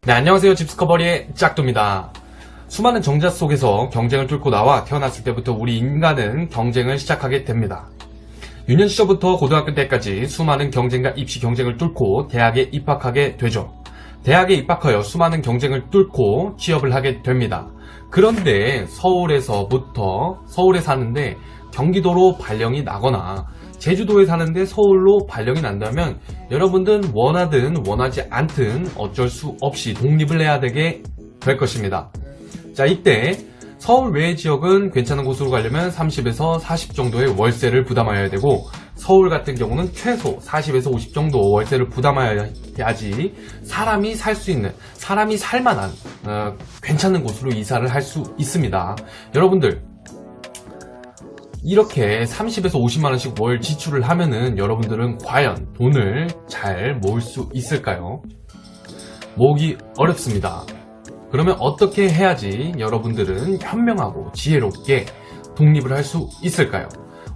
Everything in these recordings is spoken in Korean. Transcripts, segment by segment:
네, 안녕하세요. 집스커버리의 짝두입니다. 수많은 정자 속에서 경쟁을 뚫고 나와 태어났을 때부터 우리 인간은 경쟁을 시작하게 됩니다. 유년 시절부터 고등학교 때까지 수많은 경쟁과 입시 경쟁을 뚫고 대학에 입학하게 되죠. 대학에 입학하여 수많은 경쟁을 뚫고 취업을 하게 됩니다. 그런데 서울에 사는데 경기도로 발령이 나거나 제주도에 사는데 서울로 발령이 난다면 여러분들은 원하든 원하지 않든 어쩔 수 없이 독립을 해야 되게 될 것입니다. 자, 이때 서울 외의 지역은 괜찮은 곳으로 가려면 30에서 40 정도의 월세를 부담해야 되고, 서울 같은 경우는 최소 40에서 50 정도 월세를 부담해야지 사람이 살 수 있는, 사람이 살만한 괜찮은 곳으로 이사를 할 수 있습니다. 여러분들 이렇게 30에서 50만원씩 월 지출을 하면은 여러분들은 과연 돈을 잘 모을 수 있을까요? 모으기 어렵습니다. 그러면 어떻게 해야지 여러분들은 현명하고 지혜롭게 독립을 할 수 있을까요?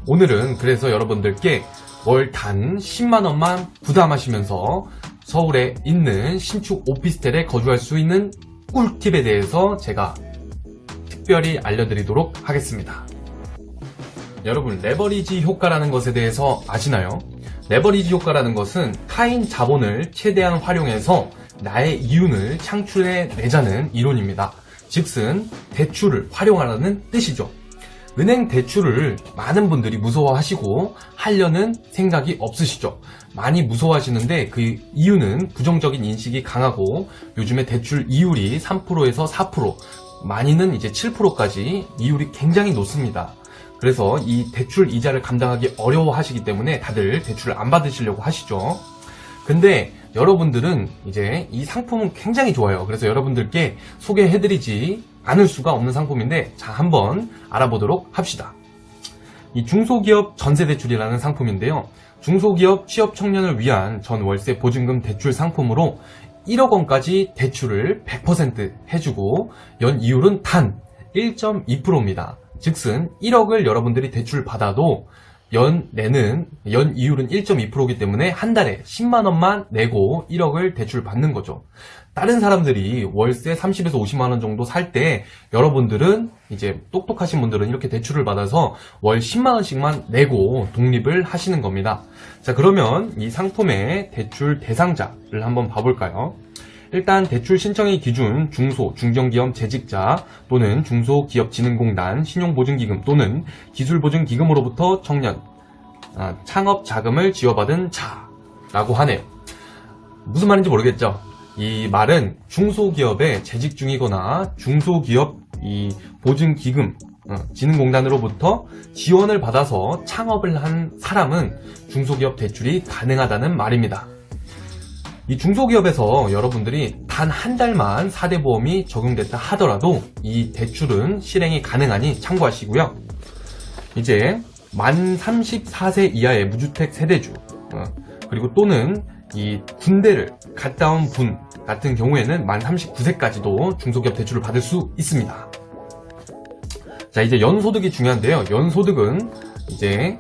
오늘은 그래서 여러분들께 월 단 10만원만 부담하시면서 서울에 있는 신축 오피스텔에 거주할 수 있는 꿀팁에 대해서 제가 특별히 알려드리도록 하겠습니다. 여러분, 레버리지 효과라는 것에 대해서 아시나요? 레버리지 효과라는 것은 타인 자본을 최대한 활용해서 나의 이윤을 창출해내자는 이론입니다. 즉슨 대출을 활용하라는 뜻이죠. 은행 대출을 많은 분들이 무서워하시고 하려는 생각이 없으시죠. 많이 무서워하시는데 그 이유는 부정적인 인식이 강하고 요즘에 대출 이율이 3%에서 4%, 많이는 이제 7%까지 이율이 굉장히 높습니다. 그래서 이 대출 이자를 감당하기 어려워하시기 때문에 다들 대출을 안 받으시려고 하시죠. 근데 여러분들은 이제 이 상품은 굉장히 좋아요. 그래서 여러분들께 소개해드리지 않을 수가 없는 상품인데, 자, 한번 알아보도록 합시다. 이 중소기업 전세대출이라는 상품인데요. 중소기업 취업 청년을 위한 전월세 보증금 대출 상품으로 1억 원까지 대출을 100% 해주고 연 이율은 단 1.2%입니다. 즉슨 1억을 여러분들이 대출 받아도 연 이율은 1.2%이기 때문에 한 달에 10만원만 내고 1억을 대출 받는 거죠. 다른 사람들이 월세 30에서 50만원 정도 살 때 여러분들은 이제 똑똑하신 분들은 이렇게 대출을 받아서 월 10만원씩만 내고 독립을 하시는 겁니다. 자, 그러면 이 상품의 대출 대상자를 한번 봐볼까요? 일단 대출 신청의 기준 중소, 중견기업 재직자 또는 중소기업진흥공단 신용보증기금 또는 기술보증기금으로부터 청년, 창업 자금을 지원받은 자라고 하네요. 무슨 말인지 모르겠죠? 이 말은 중소기업에 재직 중이거나 중소기업 이 보증기금, 진흥공단으로부터 지원을 받아서 창업을 한 사람은 중소기업 대출이 가능하다는 말입니다. 이 중소기업에서 여러분들이 단 한 달만 4대 보험이 적용됐다 하더라도 이 대출은 실행이 가능하니 참고하시고요. 이제 만 34세 이하의 무주택 세대주, 그리고 또는 이 군대를 갔다 온 분 같은 경우에는 만 39세까지도 중소기업 대출을 받을 수 있습니다. 자, 이제 연소득이 중요한데요. 연소득은 이제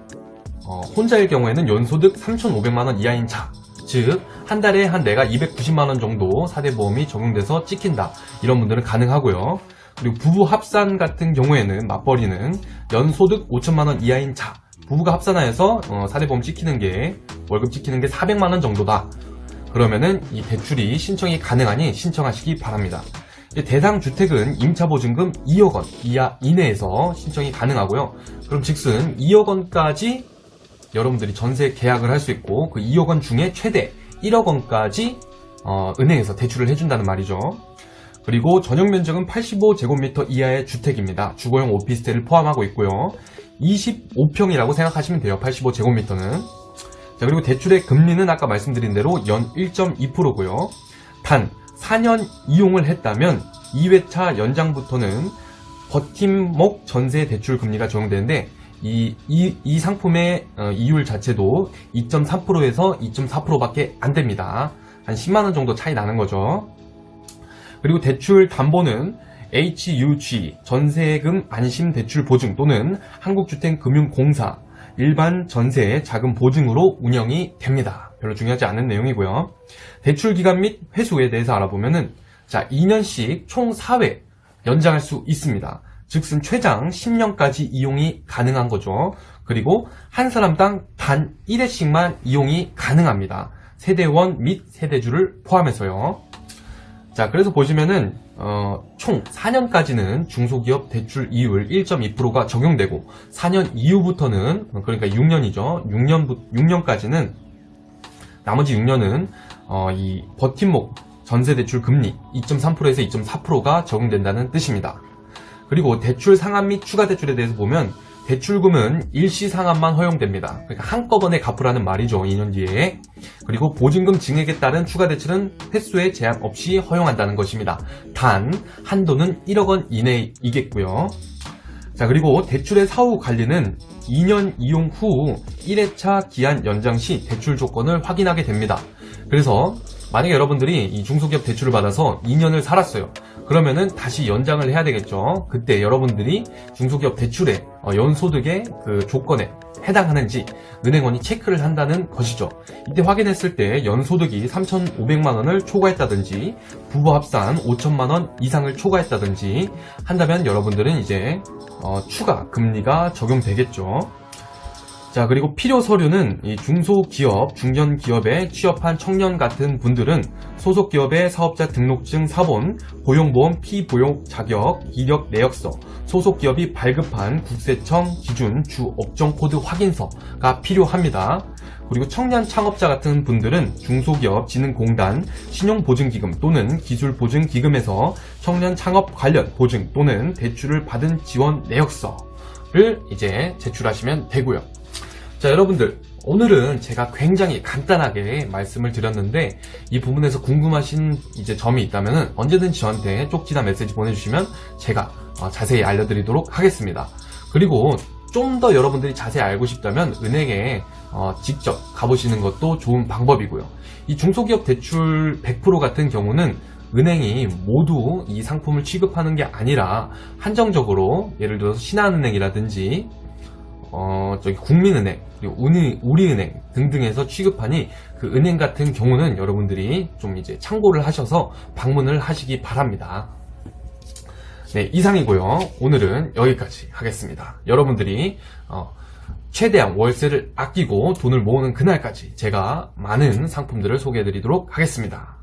혼자일 경우에는 연소득 3,500만원 이하인 자, 즉 한 달에 한 내가 290만원 정도 4대 보험이 적용돼서 찍힌다, 이런 분들은 가능하고요. 그리고 부부 합산 같은 경우에는 맞벌이는 연소득 5천만원 이하인 자, 부부가 합산하여서 4대 보험 찍히는 게, 월급 찍히는 게 400만원 정도다, 그러면은 이 대출이 신청이 가능하니 신청하시기 바랍니다. 대상 주택은 임차보증금 2억 원 이하 이내에서 신청이 가능하고요. 그럼 즉슨 2억 원까지 여러분들이 전세 계약을 할 수 있고, 그 2억 원 중에 최대 1억 원까지 은행에서 대출을 해준다는 말이죠. 그리고 전용 면적은 85제곱미터 이하의 주택입니다. 주거용 오피스텔을 포함하고 있고요. 25평이라고 생각하시면 돼요. 85제곱미터는. 자, 그리고 대출의 금리는 아까 말씀드린 대로 연 1.2%고요. 단 4년 이용을 했다면 2회차 연장부터는 버팀목 전세 대출 금리가 적용되는데, 이 상품의 이율 자체도 2.3%에서 2.4%밖에 안 됩니다. 한 10만원 정도 차이 나는 거죠. 그리고 대출 담보는 HUG, 전세금 안심 대출 보증 또는 한국주택금융공사, 일반 전세 자금 보증으로 운영이 됩니다. 별로 중요하지 않은 내용이고요. 대출 기간 및 회수에 대해서 알아보면은 자, 2년씩 총 4회 연장할 수 있습니다. 즉슨 최장 10년까지 이용이 가능한 거죠. 그리고 한 사람당 단 1회씩만 이용이 가능합니다. 세대원 및 세대주를 포함해서요. 자, 그래서 보시면은 총 4년까지는 중소기업 대출 이율 1.2%가 적용되고 4년 이후부터는 그러니까 6년이죠. 6년까지는 나머지 6년은 이 버팀목 전세대출 금리 2.3%에서 2.4%가 적용된다는 뜻입니다. 그리고 대출 상환 및 추가 대출에 대해서 보면 대출금은 일시 상환만 허용됩니다. 그러니까 한꺼번에 갚으라는 말이죠. 2년 뒤에. 그리고 보증금 증액에 따른 추가 대출은 횟수에 제한 없이 허용한다는 것입니다. 단 한도는 1억 원 이내이겠고요. 자, 그리고 대출의 사후 관리는 2년 이용 후 1회차 기한 연장 시 대출 조건을 확인하게 됩니다. 그래서 만약에 여러분들이 이 중소기업 대출을 받아서 2년을 살았어요. 그러면은 다시 연장을 해야 되겠죠. 그때 여러분들이 중소기업 대출의 연소득의 그 조건에 해당하는지 은행원이 체크를 한다는 것이죠. 이때 확인했을 때 연소득이 3,500만 원을 초과했다든지 부부 합산 5천만 원 이상을 초과했다든지 한다면 여러분들은 이제 추가 금리가 적용되겠죠. 자, 그리고 필요 서류는 이 중소기업, 중견기업에 취업한 청년 같은 분들은 소속기업의 사업자 등록증 사본, 고용보험 피보용 자격, 이력 내역서, 소속기업이 발급한 국세청 기준 주 업종 코드 확인서가 필요합니다. 그리고 청년 창업자 같은 분들은 중소기업진흥공단 신용보증기금 또는 기술보증기금에서 청년 창업 관련 보증 또는 대출을 받은 지원 내역서를 이제 제출하시면 되고요. 자, 여러분들, 오늘은 제가 굉장히 간단하게 말씀을 드렸는데 이 부분에서 궁금하신 이제 점이 있다면 언제든지 저한테 쪽지나 메시지 보내주시면 제가 자세히 알려드리도록 하겠습니다. 그리고 좀 더 여러분들이 자세히 알고 싶다면 은행에 직접 가보시는 것도 좋은 방법이고요. 이 중소기업 대출 100% 같은 경우는 은행이 모두 이 상품을 취급하는 게 아니라 한정적으로 예를 들어서 신한은행이라든지 국민은행, 그리고 우리은행 등등에서 취급하니 그 은행 같은 경우는 여러분들이 좀 이제 참고를 하셔서 방문을 하시기 바랍니다. 네, 이상이고요. 오늘은 여기까지 하겠습니다. 여러분들이 최대한 월세를 아끼고 돈을 모으는 그날까지 제가 많은 상품들을 소개해 드리도록 하겠습니다.